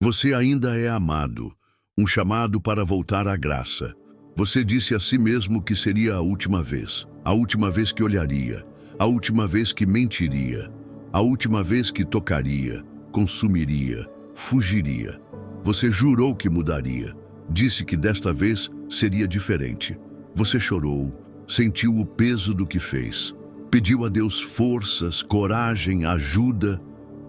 Você ainda é amado, um chamado para voltar à graça. Você disse a si mesmo que seria a última vez que olharia, a última vez que mentiria, a última vez que tocaria, consumiria, fugiria. Você jurou que mudaria, disse que desta vez seria diferente. Você chorou, sentiu o peso do que fez, pediu a Deus forças, coragem, ajuda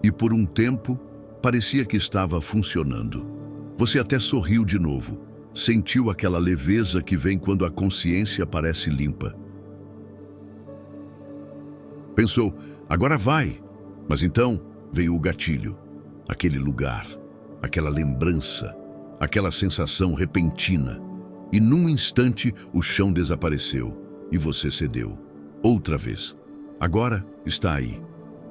e por um tempo parecia que estava funcionando. Você até sorriu de novo, sentiu aquela leveza que vem quando a consciência parece limpa. Pensou, agora vai, mas então veio o gatilho, aquele lugar, aquela lembrança, aquela sensação repentina. E num instante o chão desapareceu e você cedeu. Outra vez. Agora está aí,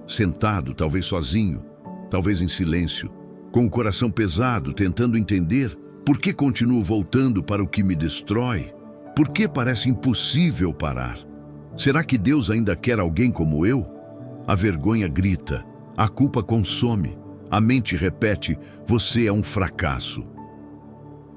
sentado, talvez sozinho, talvez em silêncio, com o coração pesado, tentando entender por que continuo voltando para o que me destrói, por que parece impossível parar. Será que Deus ainda quer alguém como eu? A vergonha grita, a culpa consome, a mente repete, você é um fracasso.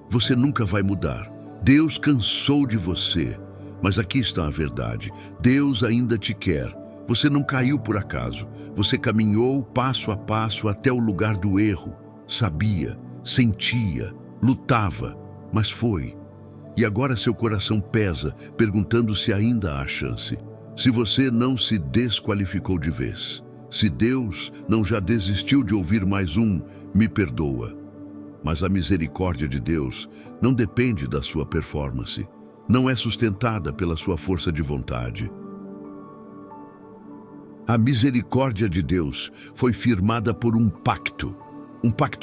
Você nunca vai mudar. Deus cansou de você, mas aqui está a verdade. Deus ainda te quer. Você não caiu por acaso. Você caminhou passo a passo até o lugar do erro. Sabia, sentia, lutava, mas foi. E agora seu coração pesa, perguntando se ainda há chance. Se você não se desqualificou de vez. Se Deus não já desistiu de ouvir mais um, me perdoa. Mas a misericórdia de Deus não depende da sua performance, não é sustentada pela sua força de vontade. A misericórdia de Deus foi firmada por um pacto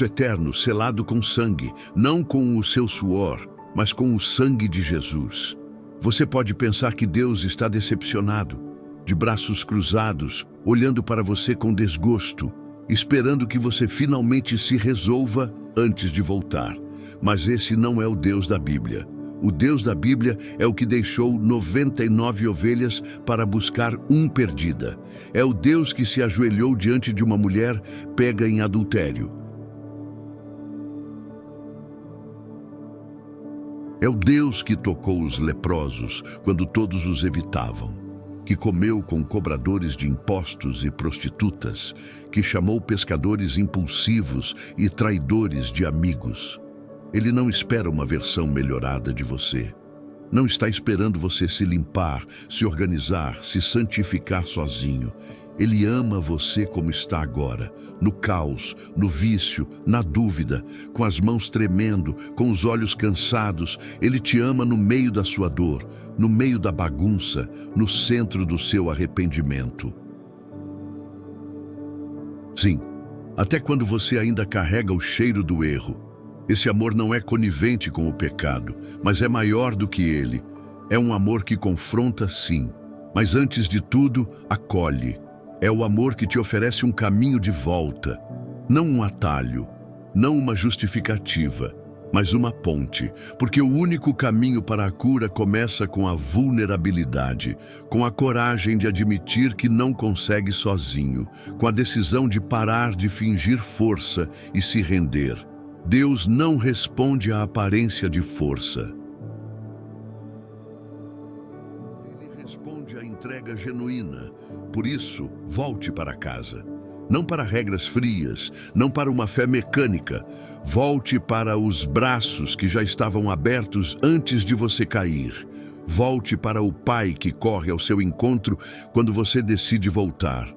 eterno, selado com sangue, não com o seu suor, mas com o sangue de Jesus. Você pode pensar que Deus está decepcionado, de braços cruzados, olhando para você com desgosto, esperando que você finalmente se resolva antes de voltar. Mas esse não é o Deus da Bíblia. O Deus da Bíblia é o que deixou 99 ovelhas para buscar uma perdida. É o Deus que se ajoelhou diante de uma mulher pega em adultério. É o Deus que tocou os leprosos quando todos os evitavam, que comeu com cobradores de impostos e prostitutas, que chamou pescadores impulsivos e traidores de amigos. Ele não espera uma versão melhorada de você. Não está esperando você se limpar, se organizar, se santificar sozinho. Ele ama você como está agora, no caos, no vício, na dúvida, com as mãos tremendo, com os olhos cansados. Ele te ama no meio da sua dor, no meio da bagunça, no centro do seu arrependimento. Sim, até quando você ainda carrega o cheiro do erro. Esse amor não é conivente com o pecado, mas é maior do que ele. É um amor que confronta, sim, mas antes de tudo, acolhe. É o amor que te oferece um caminho de volta, não um atalho, não uma justificativa, mas uma ponte, porque o único caminho para a cura começa com a vulnerabilidade, com a coragem de admitir que não consegue sozinho, com a decisão de parar de fingir força e se render. Deus não responde à aparência de força. Ele responde à entrega genuína. Por isso, volte para casa. Não para regras frias, não para uma fé mecânica. Volte para os braços que já estavam abertos antes de você cair. Volte para o Pai que corre ao seu encontro quando você decide voltar.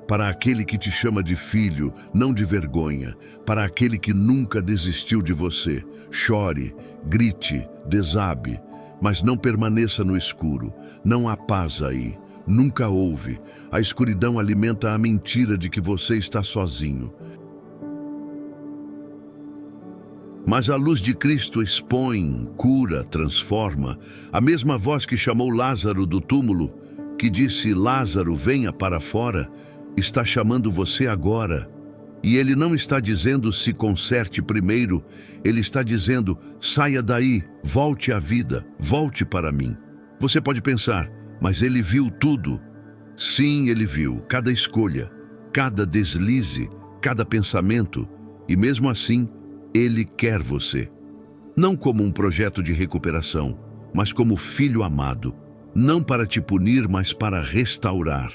Para aquele que te chama de filho, não de vergonha. Para aquele que nunca desistiu de você. Chore, grite, desabe, mas não permaneça no escuro. Não há paz aí. Nunca houve. A escuridão alimenta a mentira de que você está sozinho. Mas a luz de Cristo expõe, cura, transforma. A mesma voz que chamou Lázaro do túmulo, que disse, Lázaro, venha para fora, está chamando você agora. E ele não está dizendo se conserte primeiro, ele está dizendo, saia daí, volte à vida, volte para mim. Você pode pensar, mas ele viu tudo. Sim, ele viu cada escolha, cada deslize, cada pensamento, e mesmo assim, Ele quer você. Não como um projeto de recuperação, mas como filho amado. Não para te punir, mas para restaurar.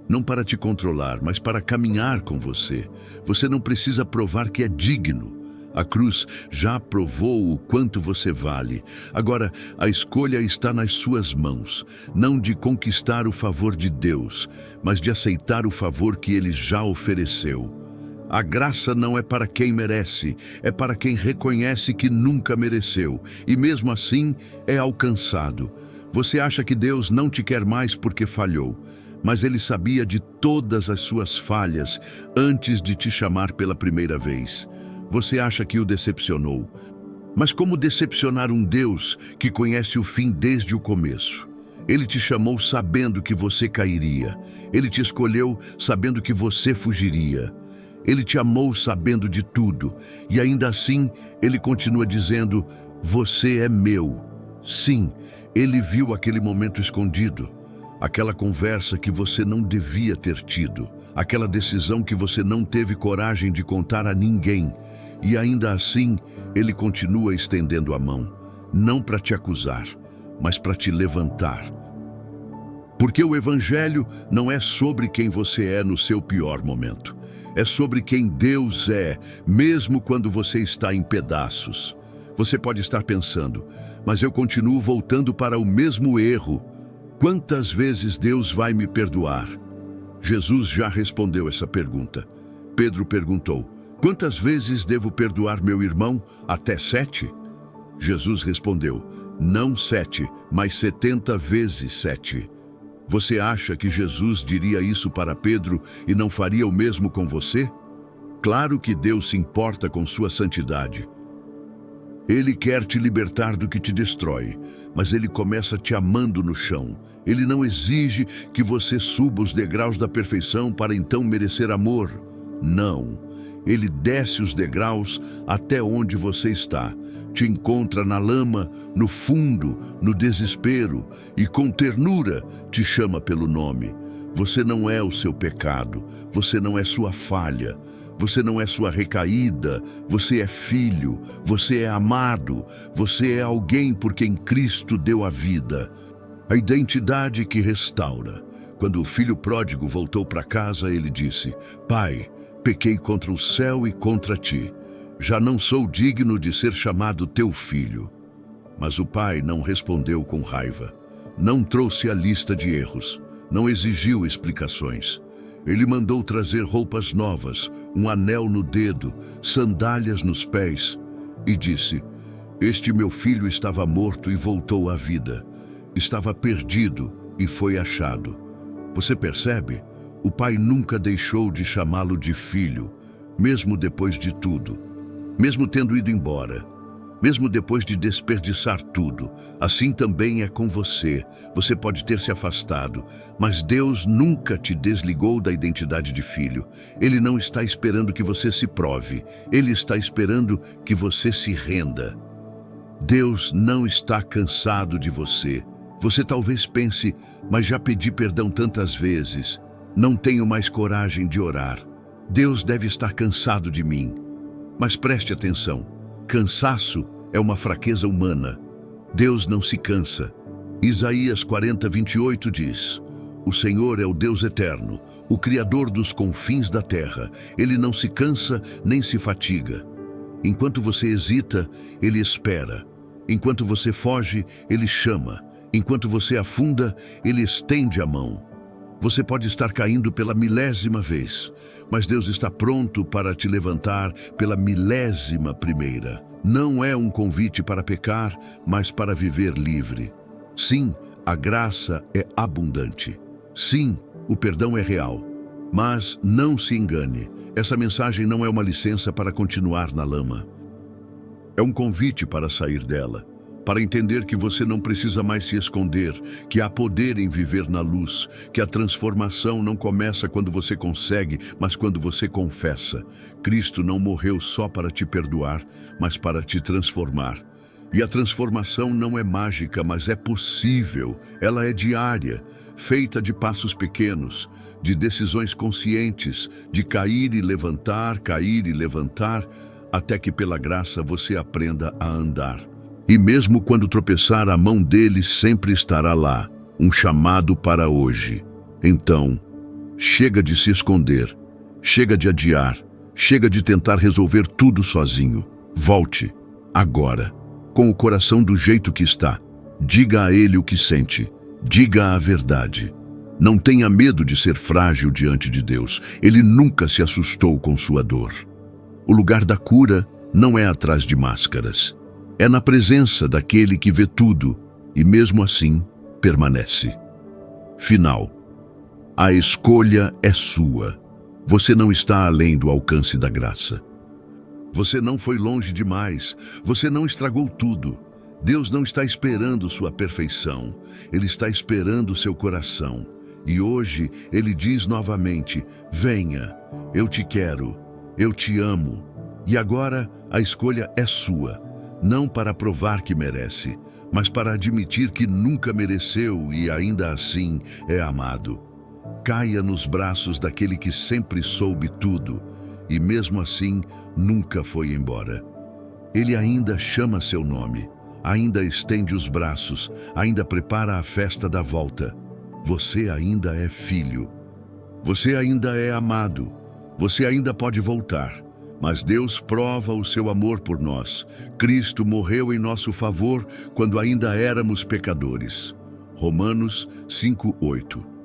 Não para te controlar, mas para caminhar com você. Você não precisa provar que é digno. A cruz já provou o quanto você vale. Agora, a escolha está nas suas mãos, não de conquistar o favor de Deus, mas de aceitar o favor que Ele já ofereceu. A graça não é para quem merece, é para quem reconhece que nunca mereceu, e mesmo assim é alcançado. Você acha que Deus não te quer mais porque falhou, mas Ele sabia de todas as suas falhas antes de te chamar pela primeira vez. Você acha que o decepcionou, mas como decepcionar um Deus que conhece o fim desde o começo? Ele te chamou sabendo que você cairia. Ele te escolheu sabendo que você fugiria. Ele te amou sabendo de tudo, e ainda assim Ele continua dizendo, você é meu. Sim, Ele viu aquele momento escondido, aquela conversa que você não devia ter tido, aquela decisão que você não teve coragem de contar a ninguém, e ainda assim Ele continua estendendo a mão, não para te acusar, mas para te levantar. Porque o Evangelho não é sobre quem você é no seu pior momento. É sobre quem Deus é, mesmo quando você está em pedaços. Você pode estar pensando, mas eu continuo voltando para o mesmo erro. Quantas vezes Deus vai me perdoar? Jesus já respondeu essa pergunta. Pedro perguntou, quantas vezes devo perdoar meu irmão? Até 7? Jesus respondeu, não 7, mas 70 vezes 7. Você acha que Jesus diria isso para Pedro e não faria o mesmo com você? Claro que Deus se importa com sua santidade. Ele quer te libertar do que te destrói, mas Ele começa te amando no chão. Ele não exige que você suba os degraus da perfeição para então merecer amor. Não. Ele desce os degraus até onde você está. Te encontra na lama, no fundo, no desespero, e com ternura te chama pelo nome. Você não é o seu pecado, você não é sua falha, você não é sua recaída, você é filho, você é amado, você é alguém por quem Cristo deu a vida. A identidade que restaura. Quando o filho pródigo voltou para casa, ele disse, Pai, pequei contra o céu e contra ti. Já não sou digno de ser chamado teu filho. Mas o pai não respondeu com raiva. Não trouxe a lista de erros. Não exigiu explicações. Ele mandou trazer roupas novas, um anel no dedo, sandálias nos pés. E disse, este meu filho estava morto e voltou à vida. Estava perdido e foi achado. Você percebe? O pai nunca deixou de chamá-lo de filho, mesmo depois de tudo. Mesmo tendo ido embora, mesmo depois de desperdiçar tudo, assim também é com você. Você pode ter se afastado, mas Deus nunca te desligou da identidade de filho. Ele não está esperando que você se prove, Ele está esperando que você se renda. Deus não está cansado de você. Você talvez pense, mas já pedi perdão tantas vezes, não tenho mais coragem de orar. Deus deve estar cansado de mim. Mas preste atenção, cansaço é uma fraqueza humana. Deus não se cansa. Isaías 40:28 diz, o Senhor é o Deus eterno, o Criador dos confins da terra. Ele não se cansa nem se fatiga. Enquanto você hesita, Ele espera. Enquanto você foge, Ele chama. Enquanto você afunda, Ele estende a mão. Você pode estar caindo pela 1000ª vez, mas Deus está pronto para te levantar pela 1001ª. Não é um convite para pecar, mas para viver livre. Sim, a graça é abundante. Sim, o perdão é real. Mas não se engane, essa mensagem não é uma licença para continuar na lama. É um convite para sair dela. Para entender que você não precisa mais se esconder, que há poder em viver na luz, que a transformação não começa quando você consegue, mas quando você confessa. Cristo não morreu só para te perdoar, mas para te transformar. E a transformação não é mágica, mas é possível, ela é diária. feita de passos pequenos, de decisões conscientes, de cair e levantar, até que pela graça você aprenda a andar. E mesmo quando tropeçar, a mão dele sempre estará lá, um chamado para hoje. Então, chega de se esconder, chega de adiar, chega de tentar resolver tudo sozinho. Volte, agora, com o coração do jeito que está. Diga a ele o que sente, diga a verdade. Não tenha medo de ser frágil diante de Deus. Ele nunca se assustou com sua dor. O lugar da cura não é atrás de máscaras. É na presença daquele que vê tudo e mesmo assim permanece. Final. A escolha é sua. Você não está além do alcance da graça. Você não foi longe demais. Você não estragou tudo. Deus não está esperando sua perfeição. Ele está esperando seu coração. E hoje Ele diz novamente: venha, eu te quero, eu te amo. E agora a escolha é sua, não para provar que merece, mas para admitir que nunca mereceu e ainda assim é amado. Caia nos braços daquele que sempre soube tudo e mesmo assim nunca foi embora. Ele ainda chama seu nome, ainda estende os braços, ainda prepara a festa da volta. Você ainda é filho. Você ainda é amado. Você ainda pode voltar. Mas Deus prova o seu amor por nós. Cristo morreu em nosso favor quando ainda éramos pecadores. Romanos 5:8.